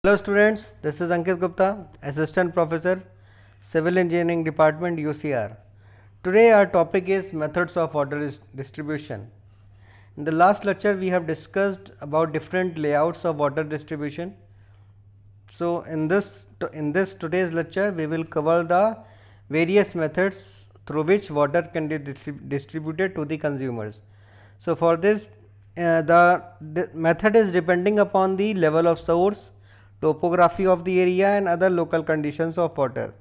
Hello students, this is Ankit Gupta, Assistant Professor, Civil Engineering Department, UCR. Today our topic is methods of water distribution. In the last lecture we have discussed about different layouts of water distribution. So in this today's lecture we will cover the various methods through which water can be distributed to the consumers. So for this the method is depending upon the level of source, topography of the area and other local conditions of water.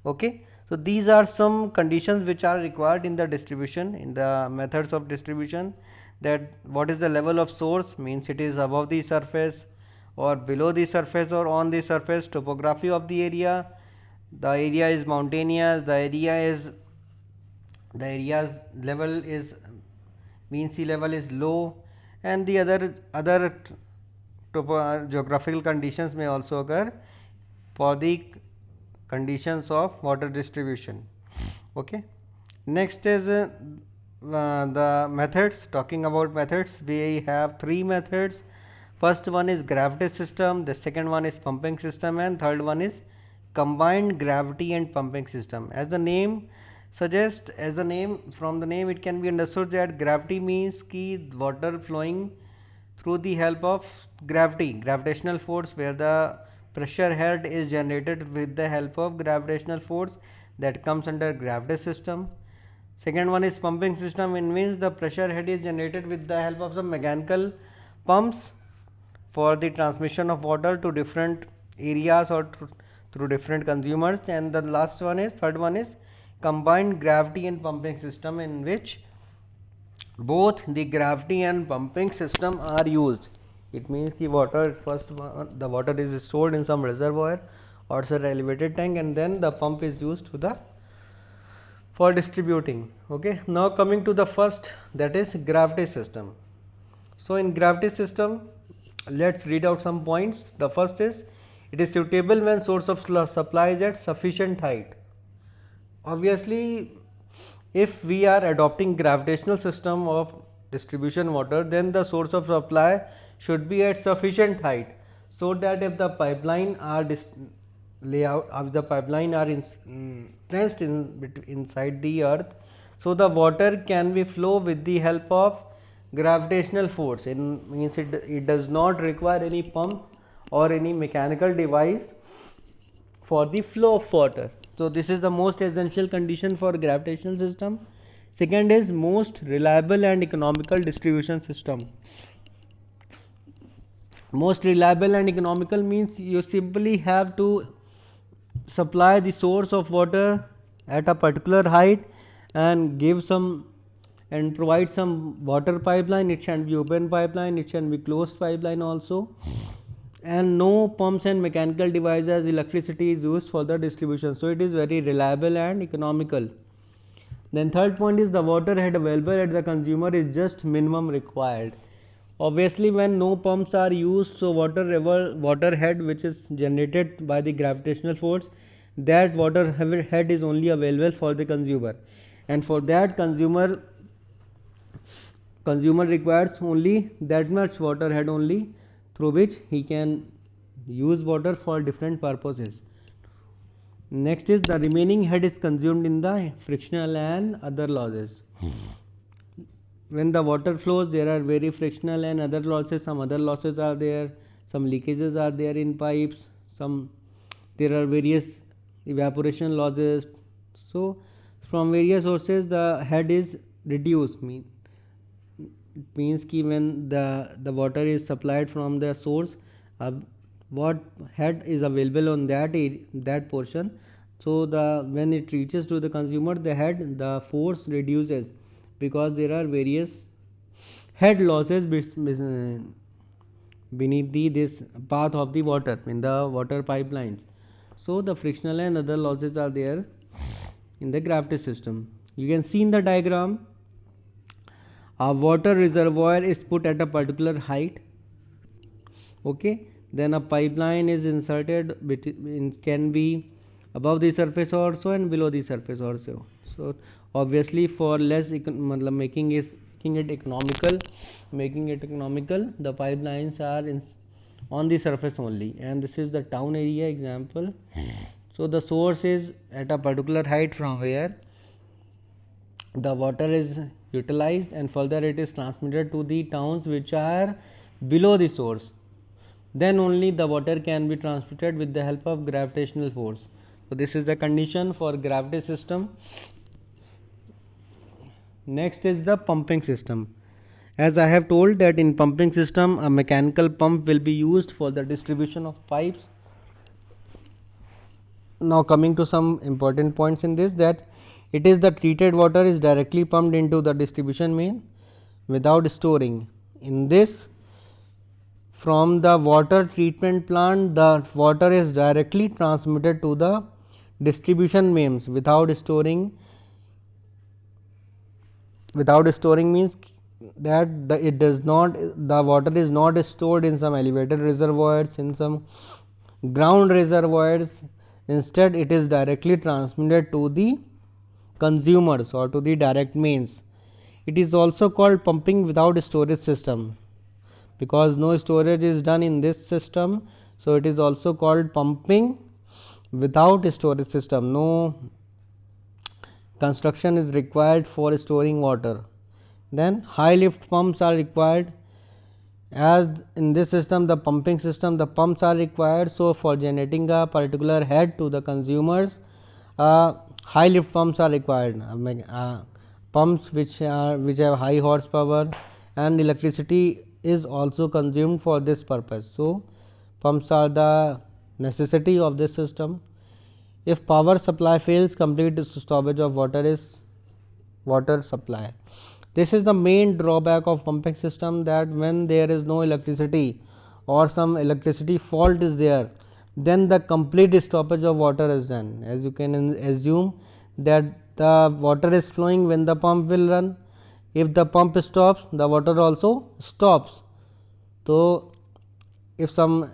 Okay, so these are some conditions which are required in the distribution, in the methods of distribution. That what is the level of source, means it is above the surface or below the surface or on the surface. Topography of the area is mountainous, the area's level is mean sea level is low, and the other geographical conditions may also occur for the conditions of water distribution. Okay, next is the methods. Talking about methods, we have three methods. First one is gravity system, the second one is pumping system, and third one is combined gravity and pumping system. As the name suggests, from the name it can be understood that gravity means ki water flowing through the help of gravitational force, where the pressure head is generated with the help of gravitational force, that comes under gravity system. Second one is pumping system, in which the pressure head is generated with the help of some mechanical pumps for the transmission of water to different areas or through different consumers. And the third one is combined gravity and pumping system, in which both the gravity and pumping system are used. It means the water is stored in some reservoir or some elevated tank, and then the pump is used for distributing. Okay, now coming to the first, that is gravity system. So in gravity system, let's read out some points. The first is, it is suitable when source of supply is at sufficient height. Obviously, if we are adopting gravitational system of distribution water, then the source of supply should be at sufficient height, so that if the pipeline are entrenched inside the earth, so the water can be flow with the help of gravitational force. It means it does not require any pump or any mechanical device for the flow of water. So this is the most essential condition for gravitational system. Second is most reliable and economical distribution system. Most reliable and economical means you simply have to supply the source of water at a particular height and provide some water pipeline. It can be open pipeline, it can be closed pipeline also, and no pumps and mechanical devices, electricity is used for the distribution. So it is very reliable and economical. Then third point is, the water head available at the consumer is just minimum required. Obviously, when no pumps are used, so water head which is generated by the gravitational force, that water head is only available for the consumer, and for that consumer requires only that much water head only, through which he can use water for different purposes. Next is, the remaining head is consumed in the frictional and other losses. When the water flows, there are very frictional and other losses. Some other losses are there, some leakages are there in pipes, there are various evaporation losses. So from various sources the head is reduced. Means ki when the water is supplied from the source, what head is available on that portion, so when it reaches to the consumer, the force reduces, because there are various head losses beneath this path of the water in the water pipelines. So the frictional and other losses are there in the gravity system. You can see in the diagram, a water reservoir is put at a particular height. Okay, then a pipeline is inserted can be above the surface also and below the surface also. So obviously, for making it economical, the pipelines are on the surface only, and this is the town area example. So the source is at a particular height from where the water is utilized, and further it is transmitted to the towns which are below the source. Then only the water can be transmitted with the help of gravitational force. So this is the condition for gravity system. Next is the pumping system. As I have told that in pumping system a mechanical pump will be used for the distribution of pipes. Now coming to some important points in this, that it is the treated water is directly pumped into the distribution main without storing. In this, from the water treatment plant the water is directly transmitted to the distribution mains without storing. Without storing means that the water is not stored in some elevated reservoirs, in some ground reservoirs. Instead it is directly transmitted to the consumers or to the direct mains. It is also called pumping without storage system, because no storage is done in this system. So it is also called pumping without storage system. No construction is required for storing water. Then high lift pumps are required. As in this system, the pumping system, the pumps are required. So for generating a particular head to the consumers, high lift pumps are required. Pumps which have high horsepower, and electricity is also consumed for this purpose. So pumps are the necessity of this system. If power supply fails, complete stoppage of water is water supply. This is the main drawback of pumping system, that when there is no electricity or some electricity fault is there, then the complete stoppage of water is done. As you can assume that the water is flowing when the pump will run. If the pump stops, the water also stops. So if some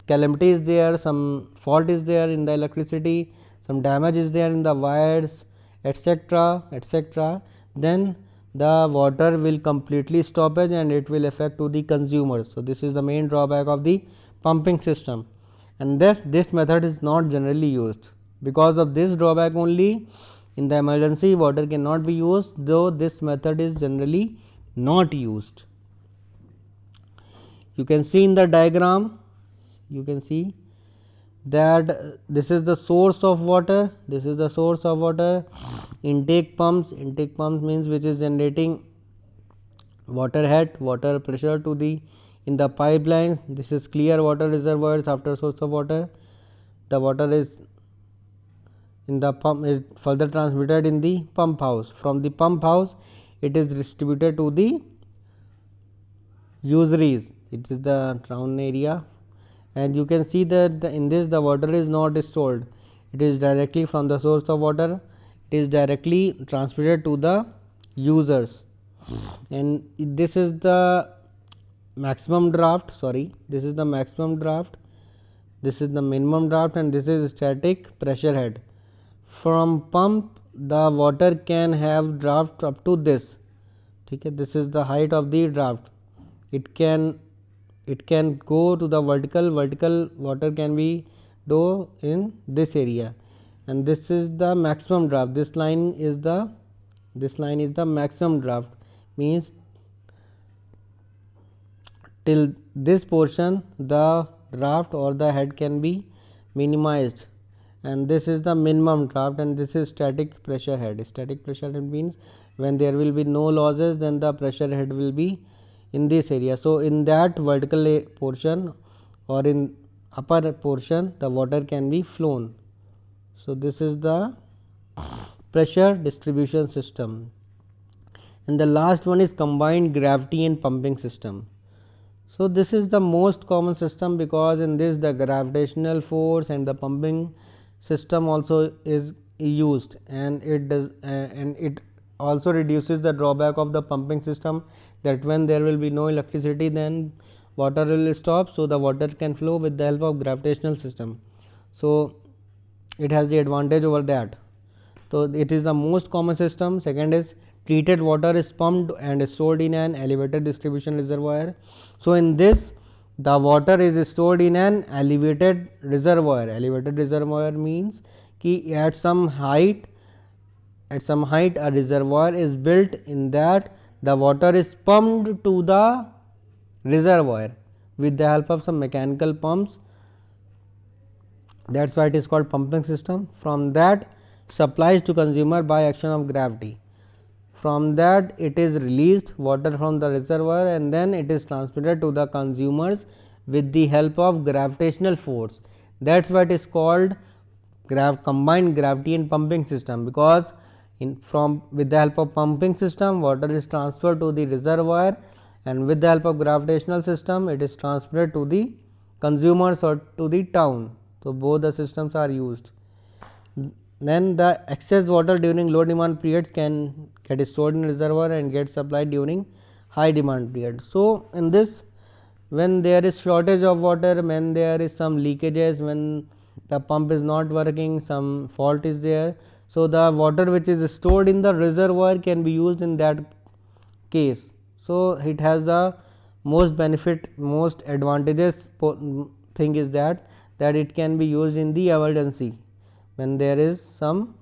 calamity is there, some fault is there in the electricity, some damage is there in the wires, etc., etc., then the water will completely stoppage and it will affect to the consumers. So this is the main drawback of the pumping system, and thus this method is not generally used. Because of this drawback only, in the emergency water cannot be used, though this method is generally not used. You can see in the diagram, you can see that this is the source of water, this is the source of water. Intake pumps means which is generating water head, water pressure to the in the pipelines. This is clear water reservoirs after source of water. The water is in the pump, is further transmitted in the pump house. From the pump house it is distributed to the useries. It is the town area, and you can see that in this the water is not stored. It is directly from the source of water, it is directly transmitted to the users, and this is the maximum draft. This is the maximum draft, this is the minimum draft, and this is static pressure head. From pump the water can have draft up to this. Okay, this is the height of the draft. It can go to the vertical water can be do in this area, and this is the maximum draft. This line is the maximum draft, means till this portion the draft or the head can be minimized, and this is the minimum draft, and this is static pressure head. Static pressure head means when there will be no losses, then the pressure head will be in this area. So in that vertical portion or in upper portion the water can be flown. So this is the pressure distribution system. And the last one is combined gravity and pumping system. So this is the most common system, because in this the gravitational force and the pumping system also is used, and it also reduces the drawback of the pumping system, that when there will be no electricity then water will stop, so the water can flow with the help of gravitational system. So it has the advantage over that. So it is the most common system. Second is treated water is pumped and stored in an elevated distribution reservoir. So in this the water is stored in an elevated reservoir. Elevated reservoir means कि at some height a reservoir is built, in that the water is pumped to the reservoir with the help of some mechanical pumps. That's why it is called pumping system. From that supplies to consumer by action of gravity. From that it is released water from the reservoir, and then it is transmitted to the consumers with the help of gravitational force. That's why it is called combined gravity and pumping system, because with the help of pumping system water is transferred to the reservoir, and with the help of gravitational system it is transferred to the consumers or to the town. So, both the systems are used. Then the excess water during low demand periods can get stored in reservoir and get supplied during high demand period. So, in this, when there is shortage of water, when there is some leakages, when the pump is not working, some fault is there. So, the water which is stored in the reservoir can be used in that case. So, it has the most benefit, most advantageous thing is that it can be used in the emergency when there is some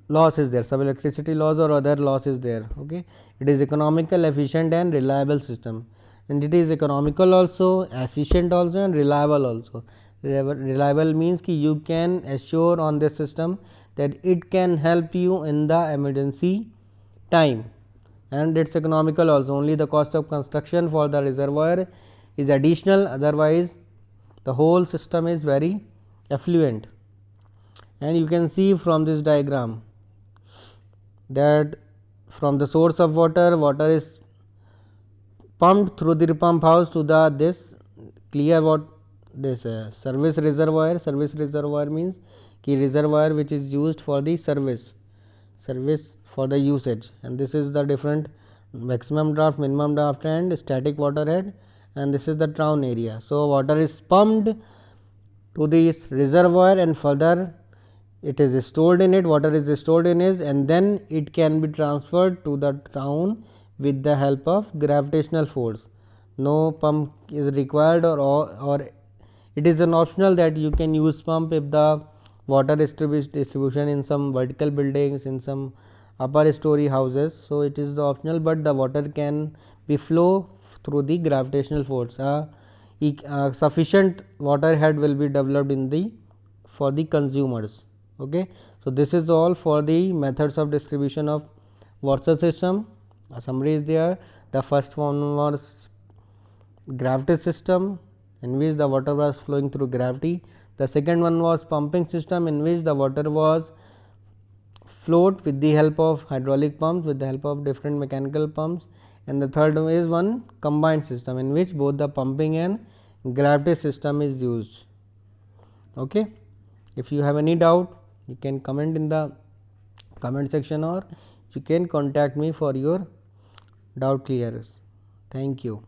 loss is there, some electricity loss or other loss is there. Okay. It is economical, efficient and reliable system, and it is economical also, efficient also and reliable also. Reliable means ki you can assure on this system that it can help you in the emergency time, and it is economical also. Only the cost of construction for the reservoir is additional, otherwise the whole system is very affluent. And you can see from this diagram that from the source of water, water is pumped through the pump house to the this clear what this service reservoir. Service reservoir means ki reservoir which is used for the service for the usage, and this is the different maximum draft, minimum draft and static water head, and this is the town area. So, water is pumped to this reservoir and further it is stored in it, water is stored in it, and then it can be transferred to the town with the help of gravitational force. No pump is required, or it is an optional that you can use pump if the water distribution in some vertical buildings, in some upper story houses. So, it is the optional, but the water can be flow through the gravitational force. Sufficient water head will be developed in the for the consumers. Okay. So, this is all for the methods of distribution of water system. A summary is there. The first one was gravity system, in which the water was flowing through gravity. The second one was pumping system, in which the water was flowed with the help of hydraulic pumps, with the help of different mechanical pumps, and the third one is one combined system, in which both the pumping and gravity system is used. Okay. If you have any doubt, you can comment in the comment section, or you can contact me for your doubt clearance. Thank you.